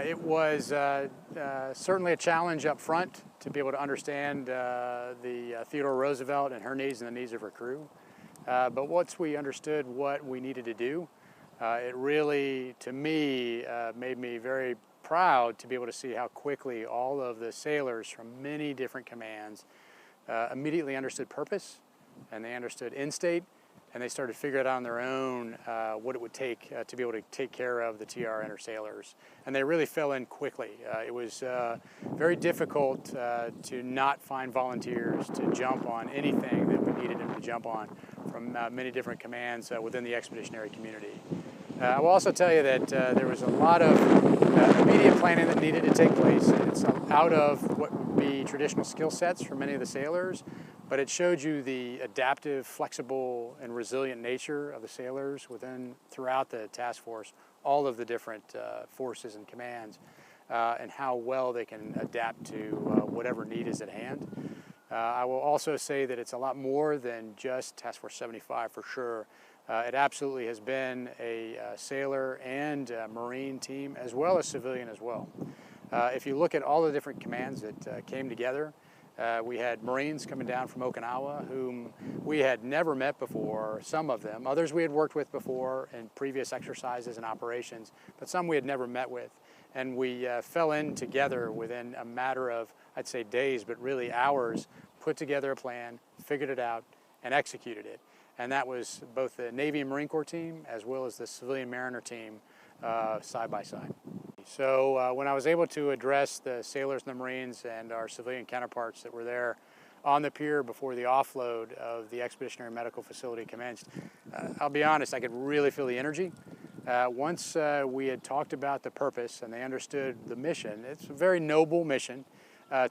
It was certainly a challenge up front to be able to understand the Theodore Roosevelt and her needs and the needs of her crew. But once we understood what we needed to do, it really, to me, made me very proud to be able to see how quickly all of the sailors from many different commands immediately understood purpose, and they understood end state, and they started figuring out on their own what it would take to be able to take care of the TR and her sailors. And they really fell in quickly. It was very difficult to not find volunteers to jump on anything that we needed them to jump on from many different commands within the expeditionary community. I will also tell you that there was a lot of immediate planning that needed to take place. It's out of what would be traditional skill sets for many of the sailors, but it showed you the adaptive, flexible, and resilient nature of the sailors throughout the task force, all of the different forces and commands, and how well they can adapt to whatever need is at hand. I will also say that it's a lot more than just Task Force 75 for sure. It absolutely has been a sailor and Marine team, as well as civilian as well. If you look at all the different commands that came together, we had Marines coming down from Okinawa whom we had never met before, some of them. Others we had worked with before in previous exercises and operations, but some we had never met with. And we fell in together within a matter of, I'd say days, but really hours, put together a plan, figured it out, and executed it. And that was both the Navy and Marine Corps team as well as the civilian Mariner team side by side. So when I was able to address the sailors and the Marines and our civilian counterparts that were there on the pier before the offload of the Expeditionary Medical Facility commenced, I'll be honest, I could really feel the energy. Once we had talked about the purpose and they understood the mission, it's a very noble mission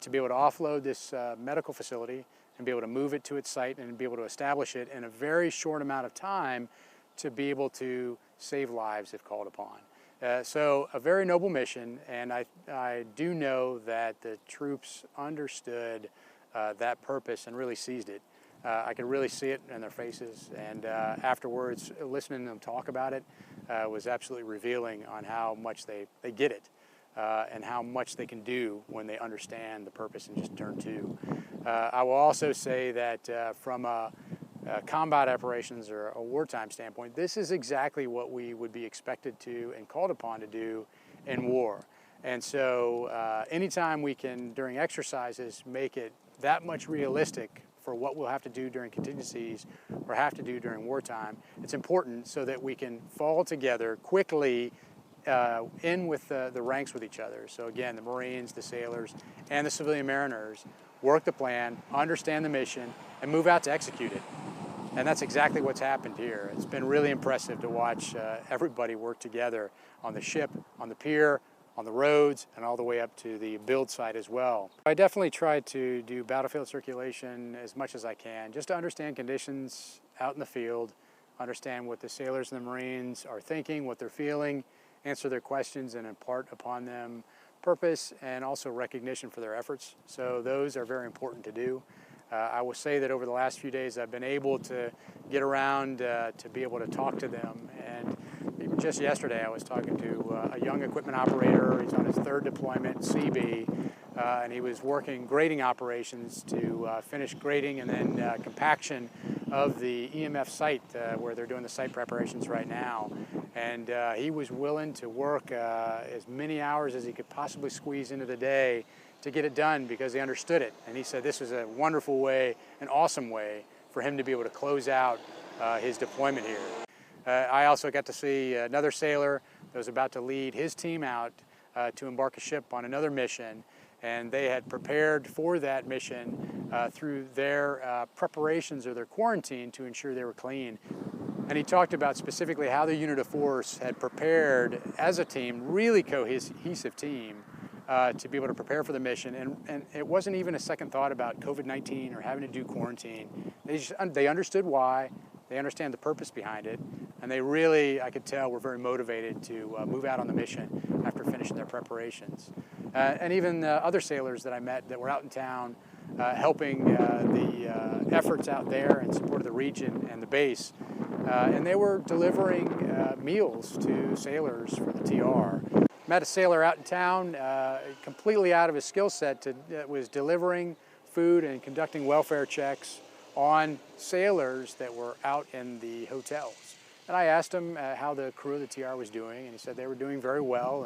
to be able to offload this medical facility and be able to move it to its site and be able to establish it in a very short amount of time to be able to save lives if called upon. So a very noble mission, and I do know that the troops understood that purpose and really seized it. I could really see it in their faces, and afterwards listening to them talk about it was absolutely revealing on how much they get it. And how much they can do when they understand the purpose and just turn to. I will also say that from a combat operations or a wartime standpoint, this is exactly what we would be expected to and called upon to do in war. And so anytime we can, during exercises, make it that much realistic for what we'll have to do during contingencies or have to do during wartime, it's important so that we can fall together quickly in with the ranks with each other. So again, the Marines, the sailors, and the civilian mariners work the plan, understand the mission, and move out to execute it. And that's exactly what's happened here. It's been really impressive to watch everybody work together on the ship, on the pier, on the roads, and all the way up to the build site as well. I definitely try to do battlefield circulation as much as I can, just to understand conditions out in the field, understand what the sailors and the Marines are thinking, what they're feeling, answer their questions and impart upon them purpose and also recognition for their efforts. So those are very important to do. I will say that over the last few days I've been able to get around to be able to talk to them. And even just yesterday I was talking to a young equipment operator. He's on his third deployment, CB, and he was working grading operations to finish grading and then compaction of the EMF site where they're doing the site preparations right now. And he was willing to work as many hours as he could possibly squeeze into the day to get it done because he understood it. And he said this was a wonderful way, an awesome way for him to be able to close out his deployment here. I also got to see another sailor that was about to lead his team out to embark a ship on another mission, and they had prepared for that mission through their preparations or their quarantine to ensure they were clean. And he talked about specifically how the unit of force had prepared as a team, really cohesive team, to be able to prepare for the mission. And it wasn't even a second thought about COVID-19 or having to do quarantine. They understood why, they understand the purpose behind it, and they really, I could tell, were very motivated to move out on the mission after finishing their preparations. And even other sailors that I met that were out in town helping the efforts out there in support of the region and the base. And they were delivering meals to sailors for the TR. met a sailor out in town, completely out of his skill set, was delivering food and conducting welfare checks on sailors that were out in the hotels. And I asked him how the crew of the TR was doing, and he said they were doing very well,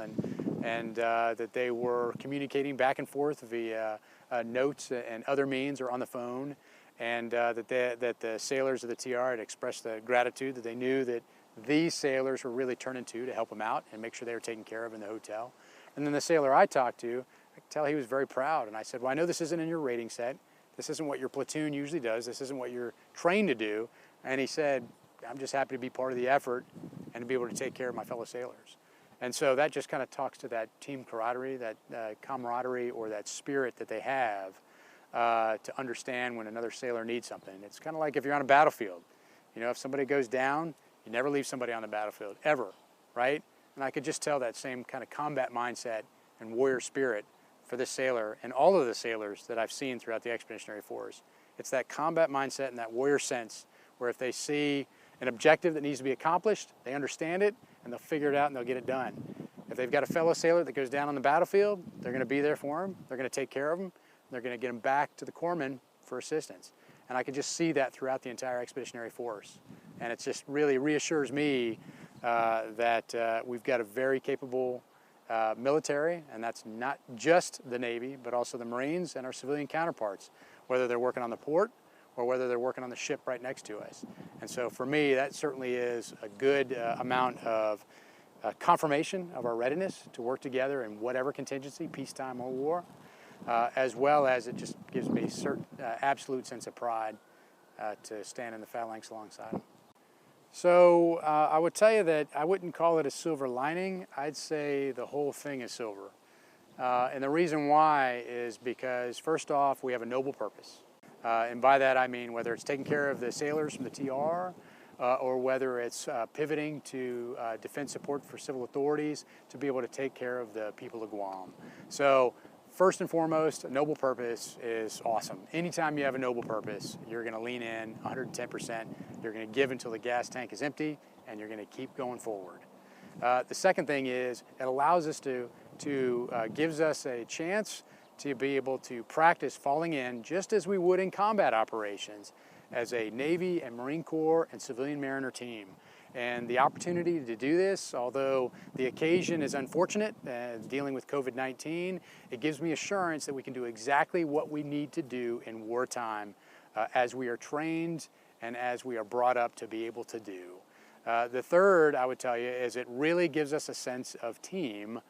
and that they were communicating back and forth via notes and other means or on the phone, and that the sailors of the TR had expressed the gratitude that they knew that these sailors were really turning to help them out and make sure they were taken care of in the hotel. And then the sailor I talked to, I could tell he was very proud, and I said, well, I know this isn't in your rating set. This isn't what your platoon usually does. This isn't what you're trained to do. And he said, I'm just happy to be part of the effort and to be able to take care of my fellow sailors. And so that just kind of talks to that team camaraderie, that camaraderie or that spirit that they have to understand when another sailor needs something. It's kind of like if you're on a battlefield. You know, if somebody goes down, you never leave somebody on the battlefield, ever, right? And I could just tell that same kind of combat mindset and warrior spirit for this sailor and all of the sailors that I've seen throughout the Expeditionary Force. It's that combat mindset and that warrior sense where if they see an objective that needs to be accomplished, they understand it and they'll figure it out and they'll get it done. If they've got a fellow sailor that goes down on the battlefield, they're going to be there for him, they're going to take care of him, they're going to get him back to the corpsman for assistance. And I could just see that throughout the entire Expeditionary Force. And it just really reassures me that we've got a very capable military, and that's not just the Navy, but also the Marines and our civilian counterparts, whether they're working on the port or whether they're working on the ship right next to us. And so for me, that certainly is a good amount of confirmation of our readiness to work together in whatever contingency, peacetime or war, as well as it just gives me certain absolute sense of pride to stand in the phalanx alongside them. So I would tell you that I wouldn't call it a silver lining. I'd say the whole thing is silver. And the reason why is because, first off, we have a noble purpose. And by that I mean whether it's taking care of the sailors from the TR or whether it's pivoting to defense support for civil authorities to be able to take care of the people of Guam. So first and foremost, a noble purpose is awesome. Anytime you have a noble purpose, you're going to lean in 110%. You're going to give until the gas tank is empty, and you're going to keep going forward. The second thing is it allows us gives us a chance to be able to practice falling in just as we would in combat operations as a Navy and Marine Corps and civilian mariner team. And the opportunity to do this, although the occasion is unfortunate, dealing with COVID-19, it gives me assurance that we can do exactly what we need to do in wartime as we are trained and as we are brought up to be able to do. The third, I would tell you, is it really gives us a sense of team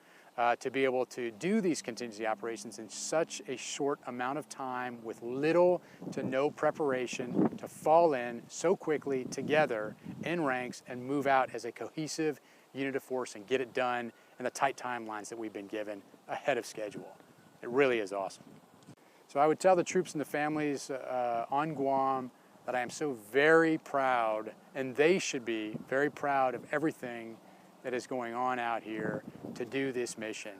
to be able to do these contingency operations in such a short amount of time with little to no preparation to fall in so quickly together in ranks and move out as a cohesive unit of force and get it done in the tight timelines that we've been given ahead of schedule. It really is awesome. So I would tell the troops and the families on Guam that I am so very proud, and they should be very proud of everything that is going on out here to do this mission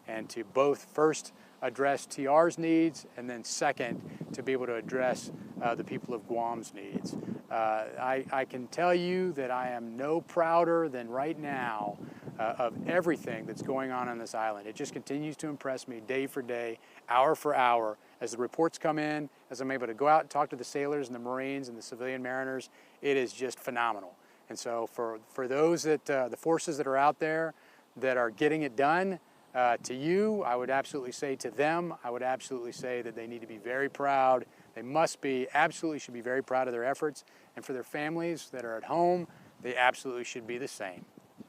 and to both first address TR's needs and then second to be able to address the people of Guam's needs. I can tell you that I am no prouder than right now of everything that's going on this island. It just continues to impress me day for day, hour for hour, as the reports come in, as I'm able to go out and talk to the sailors and the Marines and the civilian mariners. It is just phenomenal. And so for those that, the forces that are out there that are getting it done, to you, I would absolutely say to them, I would absolutely say that they need to be very proud. They must be, absolutely should be very proud of their efforts. And for their families that are at home, they absolutely should be the same.